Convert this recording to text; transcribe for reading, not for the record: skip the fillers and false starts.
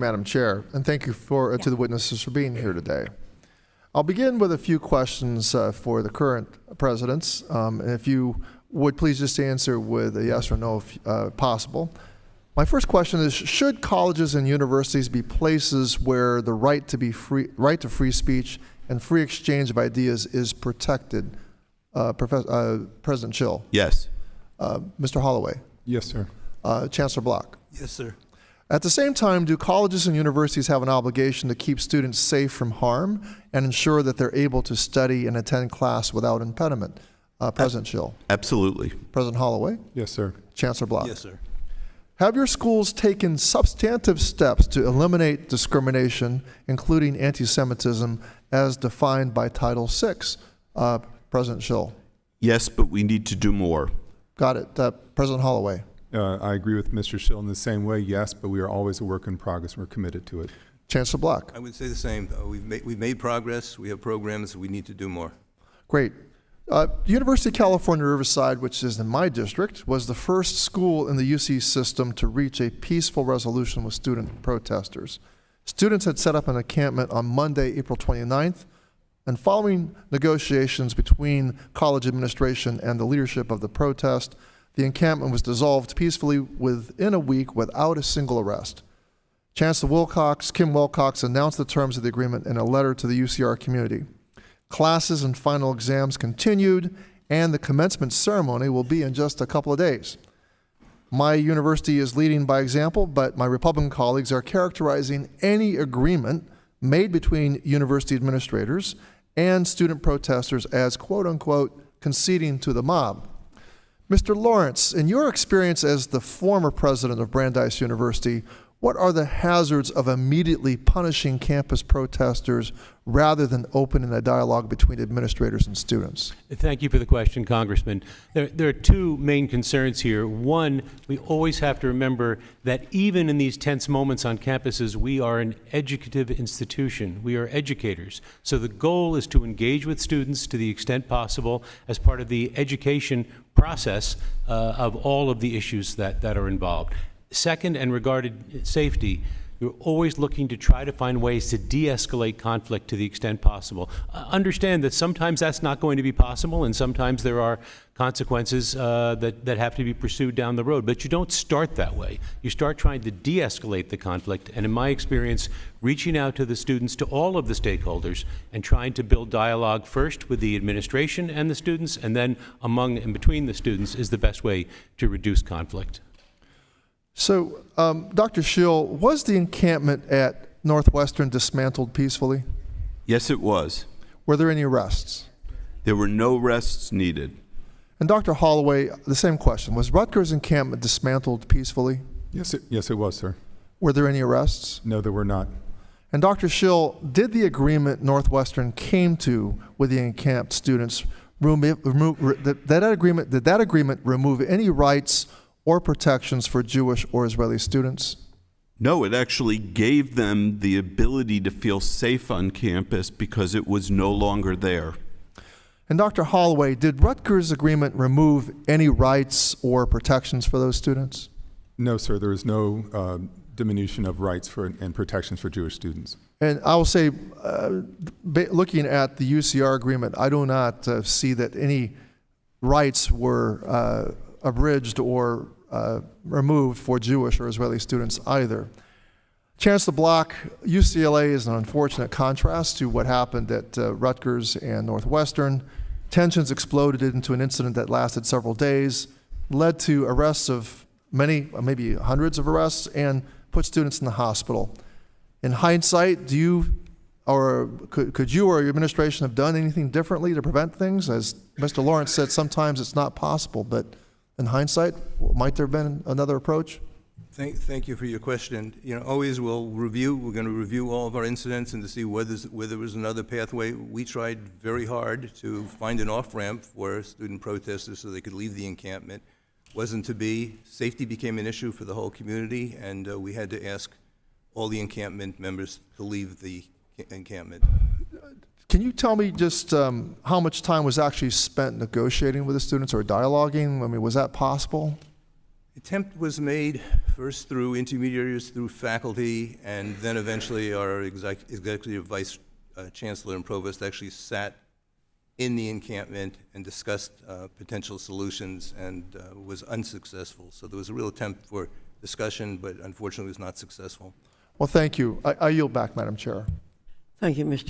Madam Chair, and thank you to the witnesses for being here today. I'll begin with a few questions for the current presidents, and if you would please just answer with a yes or no if possible. My first question is, should colleges and universities be places where the right to free speech and free exchange of ideas is protected? President Schill. Yes. Mr. Holloway. Yes, sir. Chancellor Block. Yes, sir. At the same time, do colleges and universities have an obligation to keep students safe from harm and ensure that they're able to study and attend class without impediment? President Schill. Absolutely. President Holloway. Yes, sir. Chancellor Block. Yes, sir. Have your schools taken substantive steps to eliminate discrimination, including anti-Semitism, as defined by Title VI? President Schill. Yes, but we need to do more. Got it. President Holloway. I agree with Mr. Schill in the same way, yes, but we are always a work in progress. We're committed to it. Chancellor Block. I would say the same. We've made progress. We have programs. We need to do more. Great. University of California, Riverside, which is in my district, was the first school in the UC system to reach a peaceful resolution with student protesters. Students had set up an encampment on Monday, April 29th, and following negotiations between college administration and the leadership of the protest, the encampment was dissolved peacefully within a week without a single arrest. Chancellor Kim Wilcox announced the terms of the agreement in a letter to the UCR community. Classes and final exams continued, and the commencement ceremony will be in just a couple of days. My university is leading by example, but my Republican colleagues are characterizing any agreement made between university administrators and student protesters as, quote unquote, conceding to the mob. Mr. Lawrence, in your experience as the former president of Brandeis University, what are the hazards of immediately punishing campus protesters rather than opening a dialogue between administrators and students? Thank you for the question, Congressman. There are two main concerns here. One, we always have to remember that even in these tense moments on campuses, we are an educative institution. We are educators. So the goal is to engage with students to the extent possible as part of the education process of all of the issues that are involved. Second, and regarding safety, you're always looking to try to find ways to de-escalate conflict to the extent possible. Understand that sometimes that's not going to be possible, and sometimes there are consequences that have to be pursued down the road. But you don't start that way. You start trying to de-escalate the conflict, and in my experience, reaching out to the students, to all of the stakeholders, and trying to build dialogue first with the administration and the students, and then among and between the students is the best way to reduce conflict. So, Dr. Schill, was the encampment at Northwestern dismantled peacefully? Yes, it was. Were there any arrests? There were no arrests needed. And Dr. Holloway, the same question. Was Rutgers encampment dismantled peacefully? Yes, it was, sir. Were there any arrests? No, there were not. And Dr. Schill, did the agreement Northwestern came to with the encamped students, did that agreement remove any rights or protections for Jewish or Israeli students? No, it actually gave them the ability to feel safe on campus because it was no longer there. And Dr. Holloway, did Rutgers' agreement remove any rights or protections for those students? No, sir. There is no diminution of rights and protections for Jewish students. And I will say, looking at the UCR agreement, I do not see that any rights were abridged or removed for Jewish or Israeli students either. Chancellor Block, UCLA is an unfortunate contrast to what happened at Rutgers and Northwestern. Tensions exploded into an incident that lasted several days, led to arrests of many, maybe hundreds of arrests, and put students in the hospital. In hindsight, could you or your administration have done anything differently to prevent things? As Mr. Lawrence said, sometimes it's not possible, but in hindsight, might there have been another approach? Thank you for your question. Always we're going to review all of our incidents and to see whether there was another pathway. We tried very hard to find an off-ramp for student protesters so they could leave the encampment. Wasn't to be. Safety became an issue for the whole community, and we had to ask all the encampment members to leave the encampment. Can you tell me just how much time was actually spent negotiating with the students or dialoguing? I mean, was that possible? Attempt was made first through intermediaries, through faculty, and then eventually our executive vice chancellor and provost actually sat in the encampment and discussed potential solutions and was unsuccessful. So there was a real attempt for discussion, but unfortunately was not successful. Well, thank you. I yield back, Madam Chair. Thank you, Mr.